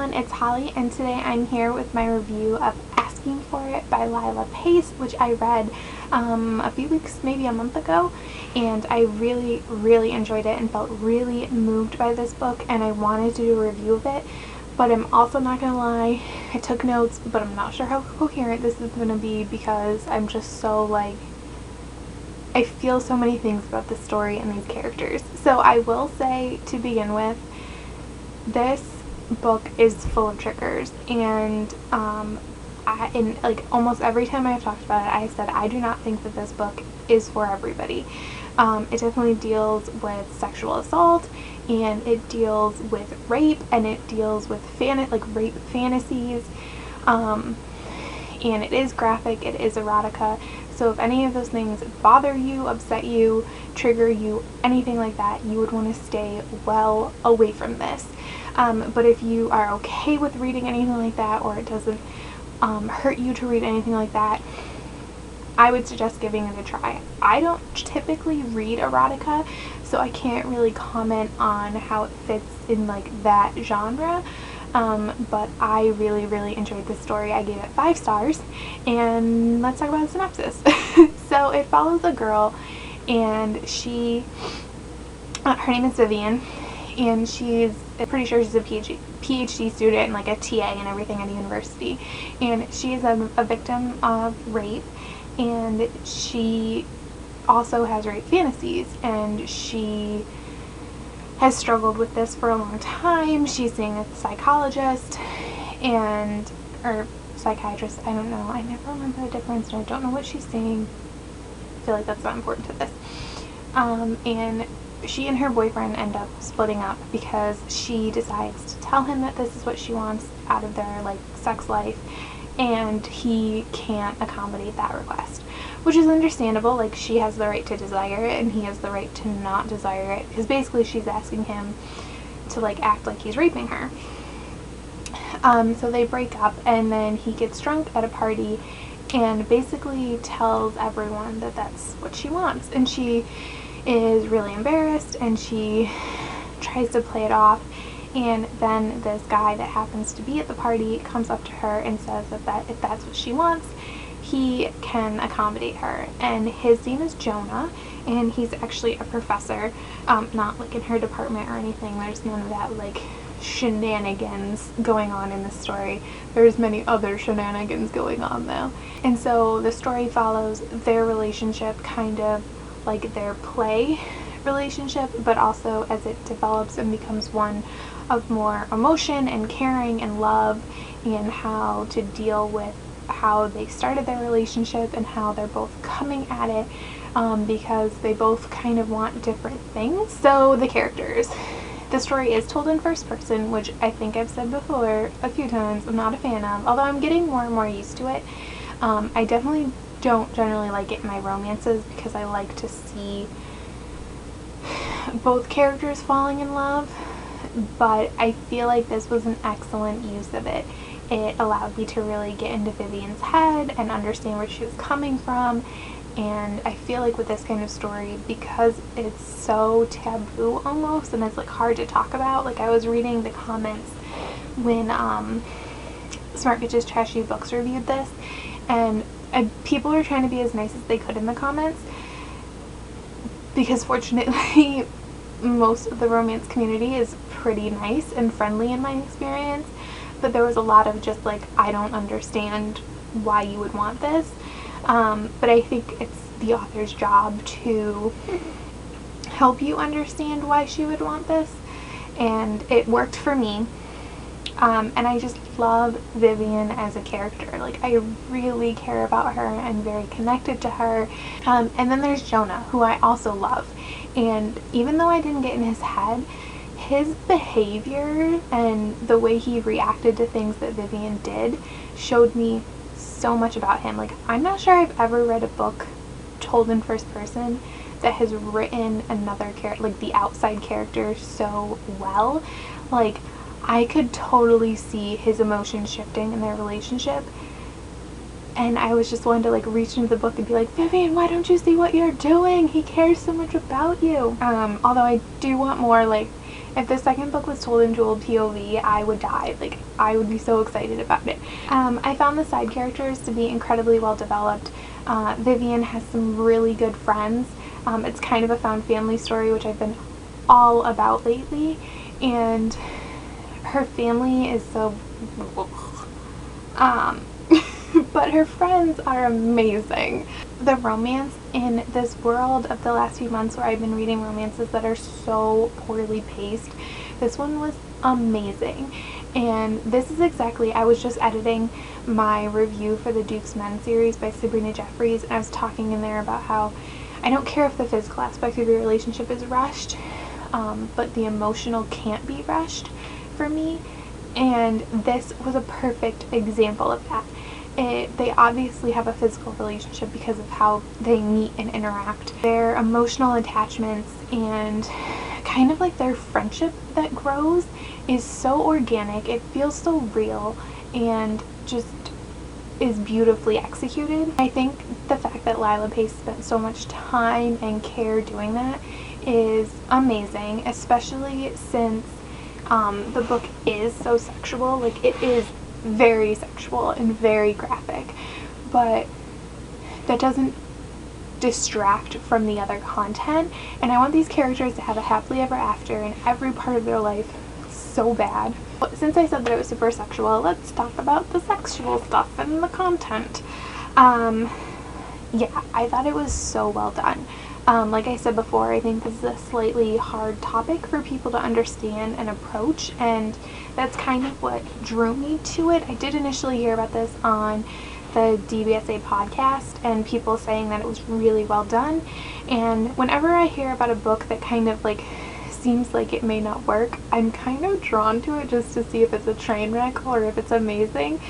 everyone, it's Holly, and today I'm here with my review of Asking for It by Lilah Pace, which I read a few weeks, maybe a month ago, and I really enjoyed it and felt really moved by this book, and I wanted to do a review of it. But I'm also not gonna lie, I took notes, but I'm not sure how coherent this is gonna be because I'm just so I feel so many things about this story and these characters. So I will say, to begin with, this book is full of triggers, and almost every time I've talked about it, I said I do not think that this book is for everybody. It definitely deals with sexual assault, and it deals with rape, and it deals with rape fantasies, and it is graphic, it is erotica. So if any of those things bother you, upset you, trigger you, anything like that, you would want to stay well away from this. But if you are okay with reading anything like that, or it doesn't hurt you to read anything like that, I would suggest giving it a try. I don't typically read erotica, so I can't really comment on how it fits in that genre. But I really enjoyed this story. I gave it 5 stars, and let's talk about the synopsis. So it follows a girl, and her name is Vivian, and I'm pretty sure she's a PhD student and a TA and everything at a university, and she is a victim of rape, and she also has rape fantasies, and she has struggled with this for a long time. She's seeing a psychologist or psychiatrist, I don't know, I never remember the difference, and I don't know what she's seeing. I feel like that's not important to this. And she and her boyfriend end up splitting up because she decides to tell him that this is what she wants out of their sex life, and he can't accommodate that request, which is understandable. She has the right to desire it, and he has the right to not desire it, because basically she's asking him to act like he's raping her. So they break up, and then he gets drunk at a party and basically tells everyone that that's what she wants, and she is really embarrassed, and she tries to play it off. And then this guy that happens to be at the party comes up to her and says that if that's what she wants, he can accommodate her. And his name is Jonah, and he's actually a professor, not in her department or anything. There's none of that shenanigans going on in this story. There's many other shenanigans going on though. And so the story follows their relationship, kind of their play relationship, but also as it develops and becomes one of more emotion and caring and love, and how to deal with how they started their relationship and how they're both coming at it, because they both kind of want different things. So the characters. The story is told in first person, which I think I've said before a few times I'm not a fan of, although I'm getting more and more used to it. I definitely don't generally like it in my romances because I like to see both characters falling in love, but I feel like this was an excellent use of it. It allowed me to really get into Vivian's head and understand where she was coming from, and I feel like with this kind of story, because it's so taboo almost, and it's hard to talk about. I was reading the comments when Smart Bitches Trashy Books reviewed this, and people were trying to be as nice as they could in the comments, because fortunately most of the romance community is pretty nice and friendly in my experience, but there was a lot of just I don't understand why you would want this, but I think it's the author's job to help you understand why she would want this, and it worked for me. And I just love Vivian as a character. I really care about her. I'm very connected to her. And then there's Jonah, who I also love. And even though I didn't get in his head, his behavior and the way he reacted to things that Vivian did showed me so much about him. I'm not sure I've ever read a book told in first person that has written another character, the outside character, so well. I could totally see his emotions shifting in their relationship, and I was just wanting to reach into the book and be like, Vivian, why don't you see what you're doing? He cares so much about you. Although I do want more If the second book was told in dual POV, I would die. Like, I would be so excited about it. I found the side characters to be incredibly well developed. Vivian has some really good friends. It's kind of a found family story, which I've been all about lately, and her family is so but her friends are amazing. The romance in this world of the last few months where I've been reading romances that are so poorly paced, this one was amazing. And this is exactly, I was just editing my review for the Duke's Men series by Sabrina Jeffries, and I was talking in there about how I don't care if the physical aspect of your relationship is rushed, but the emotional can't be rushed for me. And this was a perfect example of that. They obviously have a physical relationship because of how they meet and interact. Their emotional attachments and kind of like their friendship that grows is so organic. It feels so real and just is beautifully executed. I think the fact that Lilah Pace spent so much time and care doing that is amazing, especially since the book is so sexual. Like, it is very sexual and very graphic, but that doesn't distract from the other content, and I want these characters to have a happily ever after in every part of their life so bad. But since I said that it was super sexual, let's talk about the sexual stuff and the content. Yeah, I thought it was so well done. Like I said before, I think this is a slightly hard topic for people to understand and approach, and that's kind of what drew me to it. I did initially hear about this on the DBSA podcast and people saying that it was really well done, and whenever I hear about a book that kind of like seems like it may not work, I'm kind of drawn to it just to see if it's a train wreck or if it's amazing.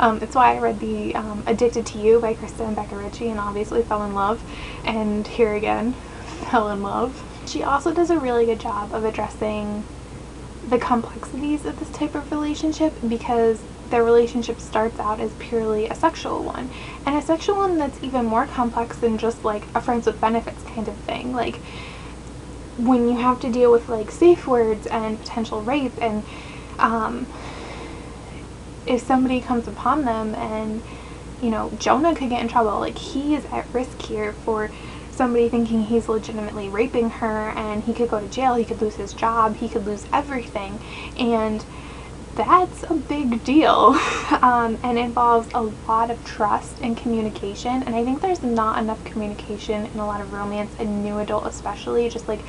It's why I read the Addicted to You by Krista and Becca Ritchie and obviously fell in love, and here again, fell in love. She also does a really good job of addressing the complexities of this type of relationship, because their relationship starts out as purely a sexual one, and a sexual one that's even more complex than just like a friends with benefits kind of thing. Like, when you have to deal with like safe words and potential rape, and if somebody comes upon them, and you know, Jonah could get in trouble. Like, he is at risk here for somebody thinking he's legitimately raping her, and he could go to jail, he could lose his job, he could lose everything, and that's a big deal. And involves a lot of trust and communication, and I think there's not enough communication in a lot of romance, and new adult especially, just like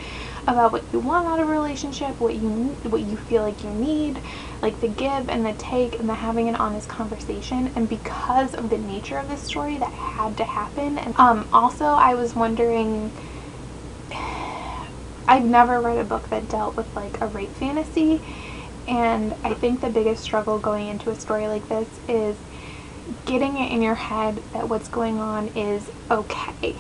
about what you want out of a relationship, what you feel like you need, like the give and the take and the having an honest conversation. And because of the nature of this story, that had to happen. And also, I was wondering, I've never read a book that dealt with like a rape fantasy, and I think the biggest struggle going into a story like this is getting it in your head that what's going on is okay.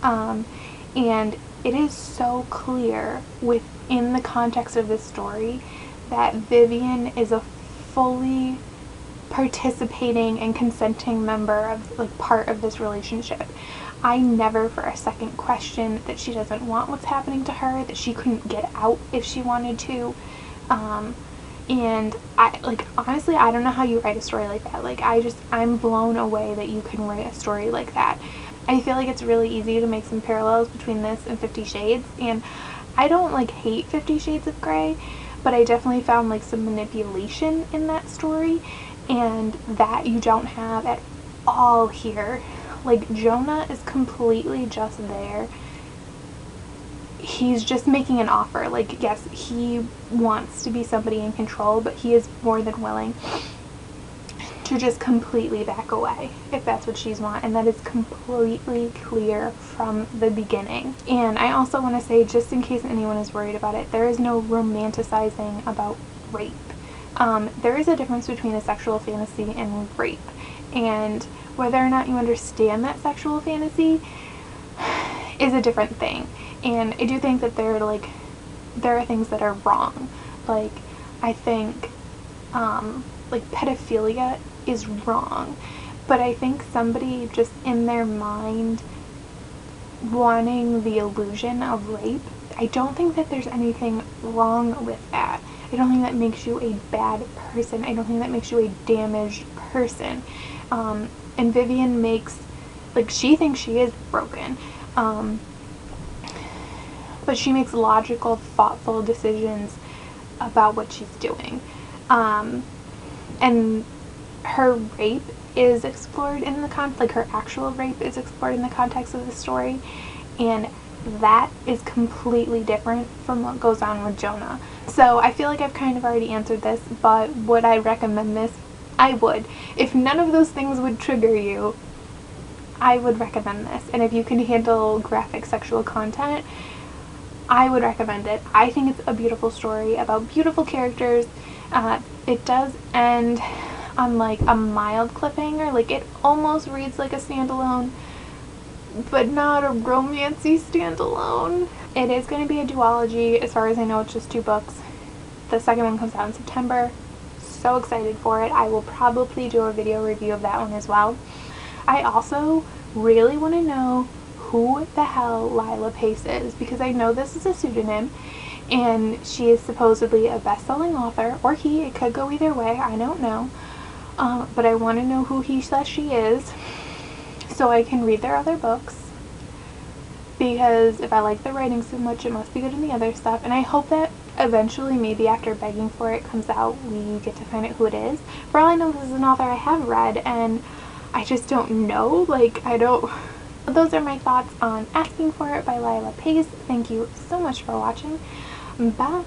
And it is so clear within the context of this story that Vivian is a fully participating and consenting member of, like, part of this relationship. I never for a second question that she doesn't want what's happening to her, that she couldn't get out if she wanted to. And I, like, honestly, I don't know how you write a story like that. Like, I'm blown away that you can write a story like that. I feel like it's really easy to make some parallels between this and 50 Shades, and I don't like hate 50 Shades of Grey, but I definitely found like some manipulation in that story, and that you don't have at all here. Like, Jonah is completely just there. He's just making an offer. Like, yes, he wants to be somebody in control, but he is more than willing to just completely back away if that's what she's want, and that is completely clear from the beginning. And I also want to say, just in case anyone is worried about it, there is no romanticizing about rape. There is a difference between a sexual fantasy and rape, and whether or not you understand that sexual fantasy is a different thing. And I do think that there are things that are wrong. Like, I think like pedophilia is wrong, but I think somebody just in their mind wanting the illusion of rape I don't think that there's anything wrong with that. I don't think that makes you a bad person. I don't think that makes you a damaged person. And Vivian makes, like, she thinks she is broken. But she makes logical, thoughtful decisions about what she's doing. And her rape is explored in the like her actual rape is explored in the context of the story, and that is completely different from what goes on with Jonah. So I feel like I've kind of already answered this, but would I recommend this? I would. If none of those things would trigger you, I would recommend this. And if you can handle graphic sexual content, I would recommend it. I think it's a beautiful story about beautiful characters. It does end on like a mild cliffhanger. Like, it almost reads like a standalone, but not a romancy standalone. It is going to be a duology. As far as I know, it's just 2 books. The second one comes out in September. So excited for it. I will probably do a video review of that one as well. I also really want to know who the hell Lilah Pace is, because I know this is a pseudonym, and she is supposedly a best-selling author, or he. It could go either way. I don't know. But I want to know who he says she is, so I can read their other books, because if I like the writing so much, it must be good in the other stuff. And I hope that eventually, maybe after begging for it comes out, we get to find out who it is. For all I know, this is an author I have read, and I just don't know. Like, I don't... Those are my thoughts on Asking for It by Lilah Pace. Thank you so much for watching. Bye!